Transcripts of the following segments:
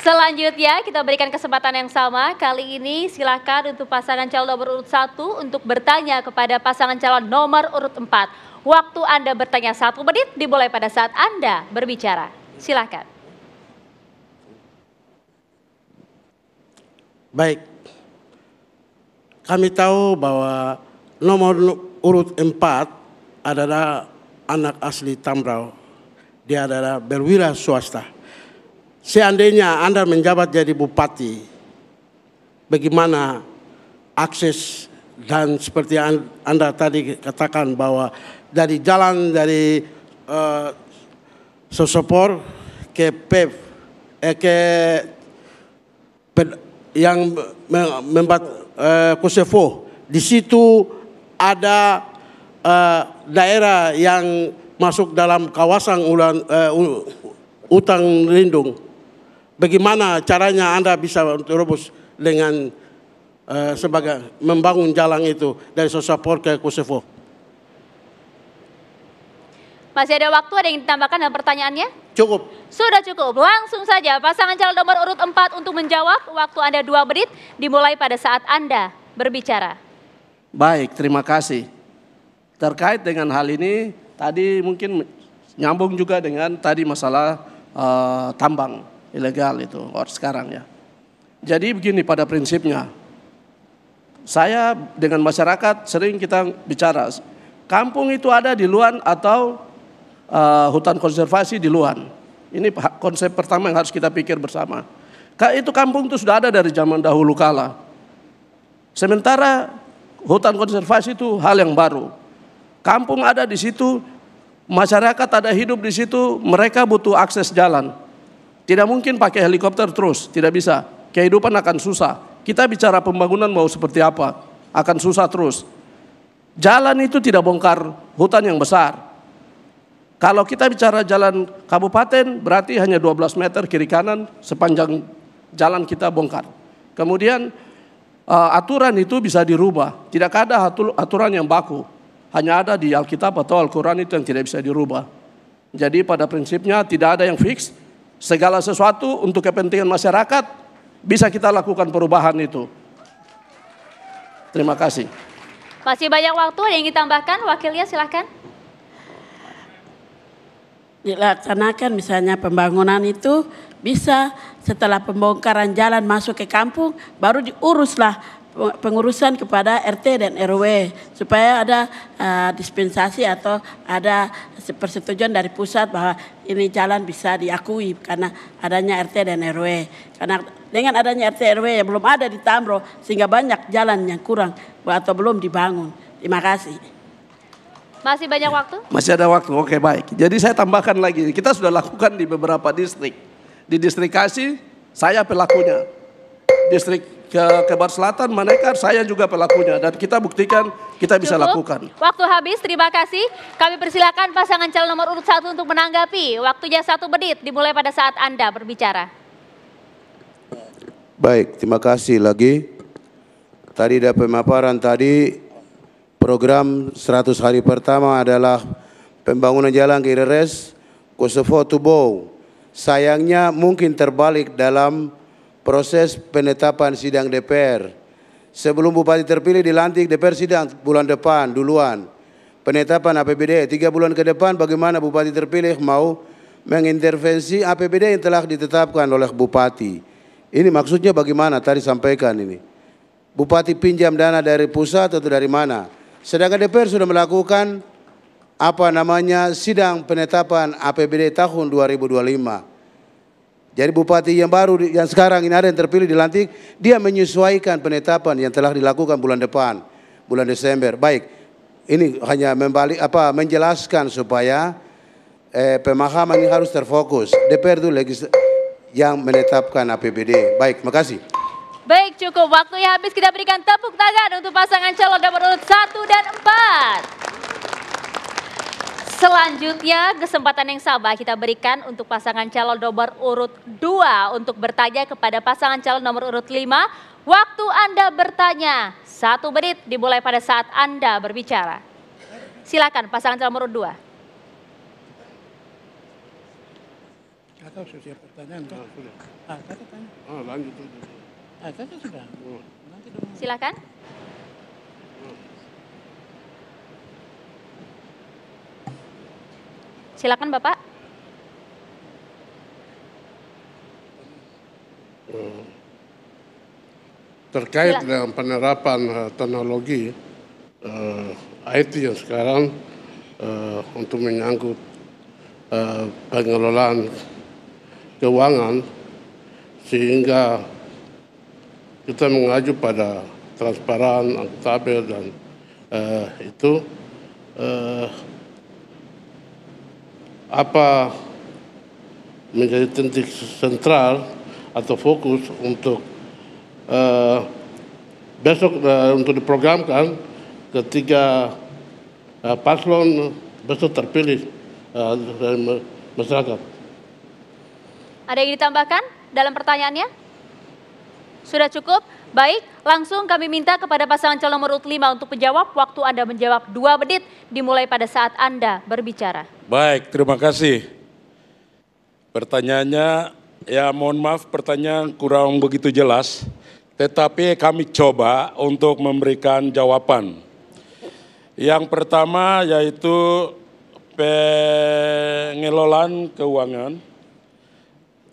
Selanjutnya kita berikan kesempatan yang sama. Kali ini silakan untuk pasangan calon nomor urut 1 untuk bertanya kepada pasangan calon nomor urut 4. Waktu Anda bertanya 1 menit dimulai pada saat Anda berbicara. Silakan. Baik, kami tahu bahwa nomor urut 4 adalah anak asli Tambrau. Dia adalah berwira swasta. Seandainya Anda menjabat jadi bupati, bagaimana akses dan seperti Anda tadi katakan bahwa dari jalan dari Sosopor ke PEV, yang membuat Kosovo, di situ ada daerah yang masuk dalam kawasan hutan lindung. Bagaimana caranya Anda bisa terobos dengan sebagai membangun jalan itu dari Sosopor ke Kosovo? Masih ada waktu, ada yang ditambahkan dalam pertanyaannya? Cukup. Sudah cukup, langsung saja pasangan calon nomor urut 4 untuk menjawab. Waktu Anda 2 menit dimulai pada saat Anda berbicara. Baik, terima kasih. Terkait dengan hal ini, tadi mungkin nyambung juga dengan tadi masalah tambang ilegal itu sekarang ya. Jadi begini pada prinsipnya, saya dengan masyarakat sering kita bicara, kampung itu ada di luar atau hutan konservasi di luar. Ini konsep pertama yang harus kita pikir bersama. Itu kampung itu sudah ada dari zaman dahulu kala. Sementara hutan konservasi itu hal yang baru. Kampung ada di situ, masyarakat ada hidup di situ, mereka butuh akses jalan. Tidak mungkin pakai helikopter terus, tidak bisa. Kehidupan akan susah. Kita bicara pembangunan mau seperti apa, akan susah terus. Jalan itu tidak bongkar hutan yang besar. Kalau kita bicara jalan kabupaten berarti hanya 12 meter kiri kanan sepanjang jalan kita bongkar. Kemudian aturan itu bisa dirubah. Tidak ada aturan yang baku. Hanya ada di Alkitab atau Al-Quran itu yang tidak bisa dirubah. Jadi pada prinsipnya tidak ada yang fix. Segala sesuatu untuk kepentingan masyarakat bisa kita lakukan perubahan itu. Terima kasih. Masih banyak waktu, ada yang ditambahkan? Wakilnya silakan. Dilaksanakan misalnya pembangunan itu bisa setelah pembongkaran jalan masuk ke kampung baru diuruslah pengurusan kepada RT dan RW supaya ada dispensasi atau ada persetujuan dari pusat bahwa ini jalan bisa diakui karena adanya RT dan RW. Karena dengan adanya RT RW yang belum ada di Tambrau sehingga banyak jalan yang kurang atau belum dibangun. Terima kasih. Masih banyak waktu? Masih ada waktu, oke baik. Jadi saya tambahkan lagi, kita sudah lakukan di beberapa distrik. Di distrik Kasih, saya pelakunya. Distrik Kebar Selatan, Manekar, saya juga pelakunya. Dan kita buktikan kita bisa lakukan. Waktu habis, terima kasih. Kami persilakan pasangan calon nomor urut 1 untuk menanggapi. Waktunya 1 menit, dimulai pada saat Anda berbicara. Baik, terima kasih lagi. Tadi ada pemaparan tadi. Program 100 hari pertama adalah pembangunan jalan KRS Kosovo Tubow. Sayangnya mungkin terbalik dalam proses penetapan sidang DPR. Sebelum Bupati terpilih dilantik, DPR sidang bulan depan duluan. Penetapan APBD 3 bulan ke depan bagaimana Bupati terpilih mau mengintervensi APBD yang telah ditetapkan oleh Bupati. Ini maksudnya bagaimana tadi sampaikan ini. Bupati pinjam dana dari pusat atau dari mana? Sedangkan DPR sudah melakukan sidang penetapan APBD tahun 2025. Jadi bupati yang baru yang sekarang ini ada yang terpilih dilantik, dia menyesuaikan penetapan yang telah dilakukan bulan depan, bulan Desember. Baik, ini hanya menjelaskan supaya pemahaman ini harus terfokus. DPR itu yang menetapkan APBD. Baik, makasih. Baik, cukup. Waktunya habis, kita berikan tepuk tangan untuk pasangan calon nomor urut 1 dan 4. Selanjutnya, kesempatan yang sama kita berikan untuk pasangan calon nomor urut 2 untuk bertanya kepada pasangan calon nomor urut 5. Waktu Anda bertanya 1 menit dimulai pada saat Anda berbicara. Silakan pasangan calon nomor urut 2. Atau sudah pertanyaan, sudah. Lanjut. Kan sudah. Silakan. Silakan Bapak. Terkait dengan penerapan teknologi IT yang sekarang untuk menyangkut pengelolaan keuangan, sehingga kita mengacu pada transparan, akuntabel, dan itu apa menjadi titik sentral atau fokus untuk besok untuk diprogramkan ketika paslon besok terpilih dari masyarakat. Ada yang ditambahkan dalam pertanyaannya? Sudah cukup? Baik, langsung kami minta kepada pasangan calon nomor urut 5 untuk menjawab. Waktu Anda menjawab 2 menit dimulai pada saat Anda berbicara. Baik, terima kasih. Pertanyaannya, ya mohon maaf pertanyaan kurang begitu jelas, tetapi kami coba untuk memberikan jawaban. Yang pertama yaitu pengelolaan keuangan,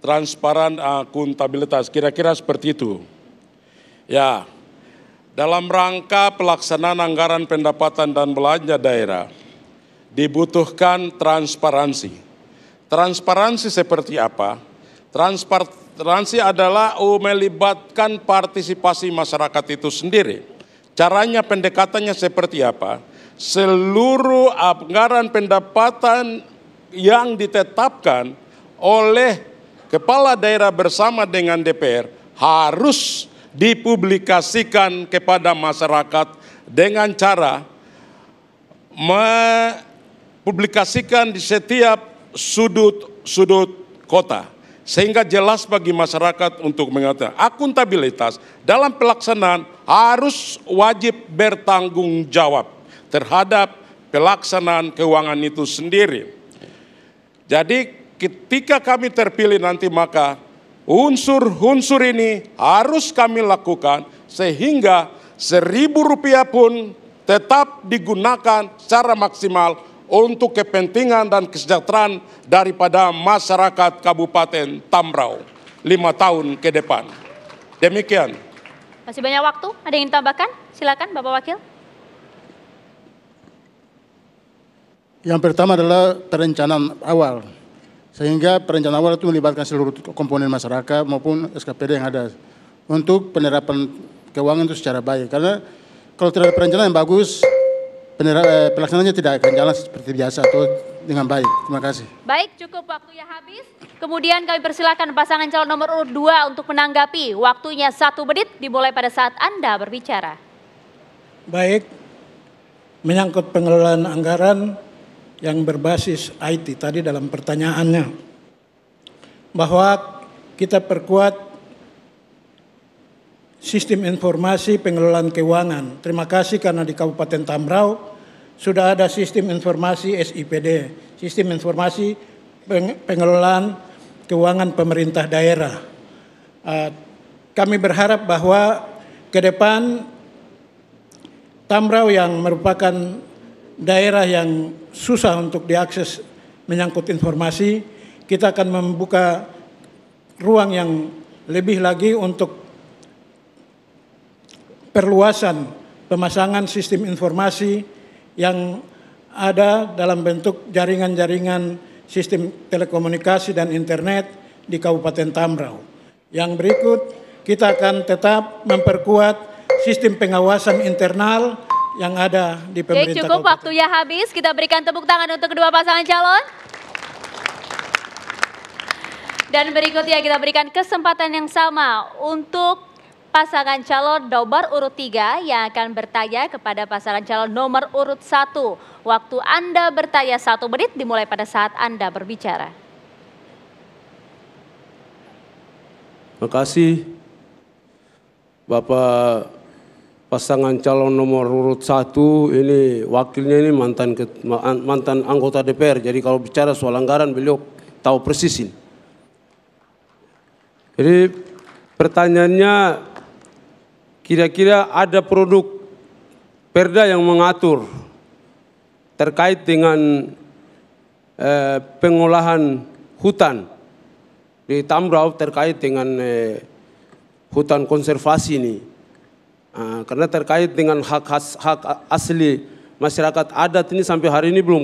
transparan, akuntabilitas, kira-kira seperti itu. Ya, dalam rangka pelaksanaan anggaran pendapatan dan belanja daerah, dibutuhkan transparansi. Transparansi seperti apa? Transparansi adalah melibatkan partisipasi masyarakat itu sendiri. Caranya pendekatannya seperti apa? Seluruh anggaran pendapatan yang ditetapkan oleh kepala daerah bersama dengan DPR harus dipublikasikan kepada masyarakat dengan cara mempublikasikan di setiap sudut-sudut kota, sehingga jelas bagi masyarakat untuk mengatakan akuntabilitas dalam pelaksanaan harus wajib bertanggung jawab terhadap pelaksanaan keuangan itu sendiri. Jadi ketika kami terpilih nanti, maka unsur-unsur ini harus kami lakukan sehingga Rp1.000 pun tetap digunakan secara maksimal untuk kepentingan dan kesejahteraan daripada masyarakat Kabupaten Tambrau 5 tahun ke depan. Demikian. Masih banyak waktu, ada yang ditambahkan? Silakan Bapak Wakil. Yang pertama adalah perencanaan awal. Sehingga perencanaan awal itu melibatkan seluruh komponen masyarakat maupun SKPD yang ada untuk penerapan keuangan itu secara baik. Karena kalau tidak ada perencanaan yang bagus, pelaksanaannya tidak akan jalan seperti biasa atau dengan baik. Terima kasih. Baik, cukup waktunya habis. Kemudian kami persilakan pasangan calon nomor urut 2 untuk menanggapi. Waktunya 1 menit dimulai pada saat Anda berbicara. Baik, menyangkut pengelolaan anggaran yang berbasis IT tadi dalam pertanyaannya, bahwa kita perkuat sistem informasi pengelolaan keuangan. Terima kasih karena di Kabupaten Tambrau sudah ada sistem informasi SIPD, sistem informasi pengelolaan keuangan pemerintah daerah. Kami berharap bahwa ke depan Tambrau yang merupakan daerah yang susah untuk diakses menyangkut informasi, kita akan membuka ruang yang lebih lagi untuk perluasan pemasangan sistem informasi yang ada dalam bentuk jaringan-jaringan sistem telekomunikasi dan internet di Kabupaten Tambrau. Yang berikut, kita akan tetap memperkuat sistem pengawasan internal yang ada di pemerintah. Cukup, waktunya habis. Kita berikan tepuk tangan untuk kedua pasangan calon. Dan berikutnya kita berikan kesempatan yang sama untuk pasangan calon nomor urut 3 yang akan bertanya kepada pasangan calon nomor urut 1. Waktu Anda bertanya 1 menit dimulai pada saat Anda berbicara. Terima kasih Bapak pasangan calon nomor urut 1, ini wakilnya ini mantan anggota DPR. Jadi kalau bicara soal anggaran beliau tahu persis ini. Jadi pertanyaannya, kira-kira ada produk perda yang mengatur terkait dengan pengolahan hutan di Tambrau terkait dengan hutan konservasi ini. Karena terkait dengan hak asli masyarakat adat ini sampai hari ini belum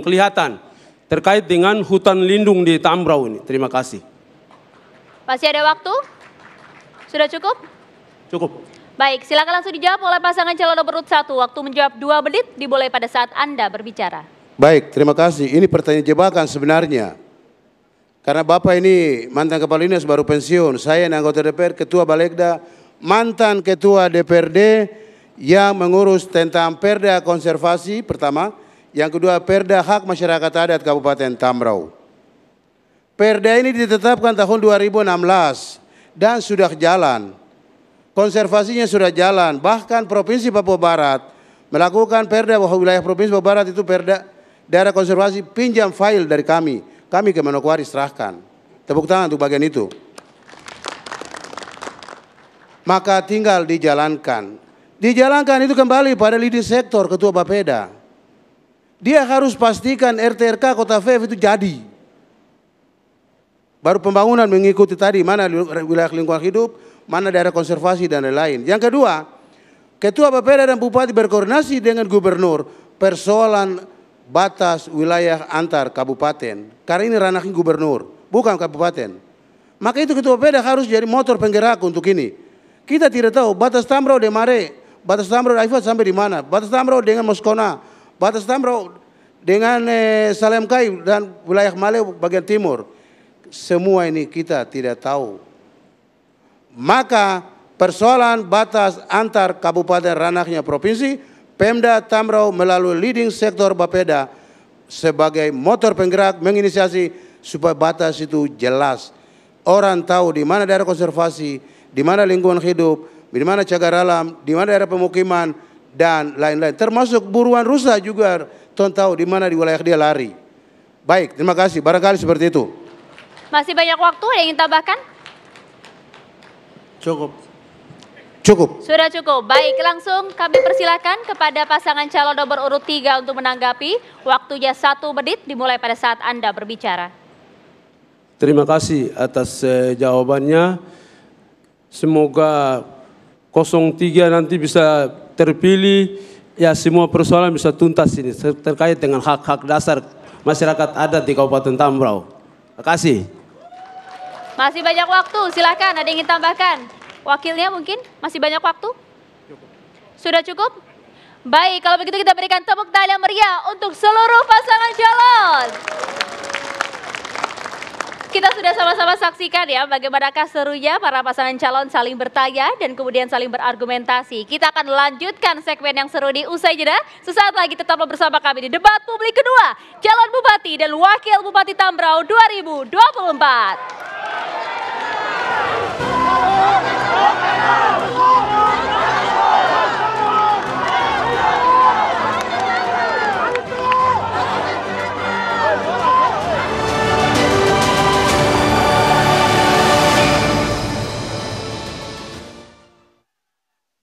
kelihatan terkait dengan hutan lindung di Tambrau ini. Terima kasih. Masih ada waktu? Sudah cukup? Cukup. Baik, silakan langsung dijawab oleh pasangan calon nomor urut 1. Waktu menjawab 2 menit dimulai pada saat Anda berbicara. Baik, terima kasih. Ini pertanyaan jebakan sebenarnya. Karena Bapak ini mantan kepala dinas baru pensiun. Saya anggota DPR, ketua Balegda, mantan ketua DPRD yang mengurus tentang perda konservasi pertama. Yang kedua, perda hak masyarakat adat Kabupaten Tambrau. Perda ini ditetapkan tahun 2016 dan sudah jalan. Konservasinya sudah jalan. Bahkan Provinsi Papua Barat melakukan perda bahwa wilayah Provinsi Papua Barat itu perda daerah konservasi, pinjam file dari kami. Kami ke Manokwari serahkan. Tepuk tangan untuk bagian itu. Maka tinggal dijalankan. Dijalankan itu kembali pada leading sektor ketua Bapeda. Dia harus pastikan RTRK Kota VF itu jadi. Baru pembangunan mengikuti tadi mana wilayah lingkungan hidup, mana daerah konservasi dan lain-lain. Yang kedua, ketua Bapeda dan Bupati berkoordinasi dengan gubernur persoalan batas wilayah antar kabupaten. Karena ini ranahnya gubernur, bukan kabupaten. Maka itu ketua Bapeda harus jadi motor penggerak untuk ini. Kita tidak tahu batas Tambrau Demare, batas Tambrau Aifat sampai di mana, batas Tambrau dengan Moskona, batas Tambrau dengan Salemkai dan wilayah Maleo bagian timur. Semua ini kita tidak tahu. Maka persoalan batas antar kabupaten ranahnya provinsi, Pemda Tambrau melalui leading sektor Bapeda sebagai motor penggerak menginisiasi supaya batas itu jelas. Orang tahu di mana daerah konservasi, di mana lingkungan hidup, di mana cagar alam, di mana daerah pemukiman dan lain-lain. Termasuk buruan rusa juga tahu di mana di wilayah dia lari. Baik, terima kasih. Barangkali seperti itu. Masih banyak waktu, ada yang ingin tambahkan? Cukup. Cukup. Sudah cukup. Baik, langsung kami persilakan kepada pasangan calon nomor urut 3 untuk menanggapi. Waktunya 1 menit dimulai pada saat Anda berbicara. Terima kasih atas jawabannya. Semoga 03 nanti bisa terpilih, ya semua persoalan bisa tuntas ini terkait dengan hak-hak dasar masyarakat adat di Kabupaten Tambrau. Terima kasih. Masih banyak waktu, silakan ada yang ingin tambahkan. Wakilnya mungkin masih banyak waktu? Sudah cukup? Baik, kalau begitu kita berikan tepuk tangan yang meriah untuk seluruh pasangan calon. Kita sudah sama-sama saksikan ya bagaimanakah serunya para pasangan calon saling bertanya dan kemudian saling berargumentasi. Kita akan lanjutkan segmen yang seru di usai jeda. Sesaat lagi tetaplah bersama kami di debat publik kedua calon bupati dan wakil bupati Tambrau 2024.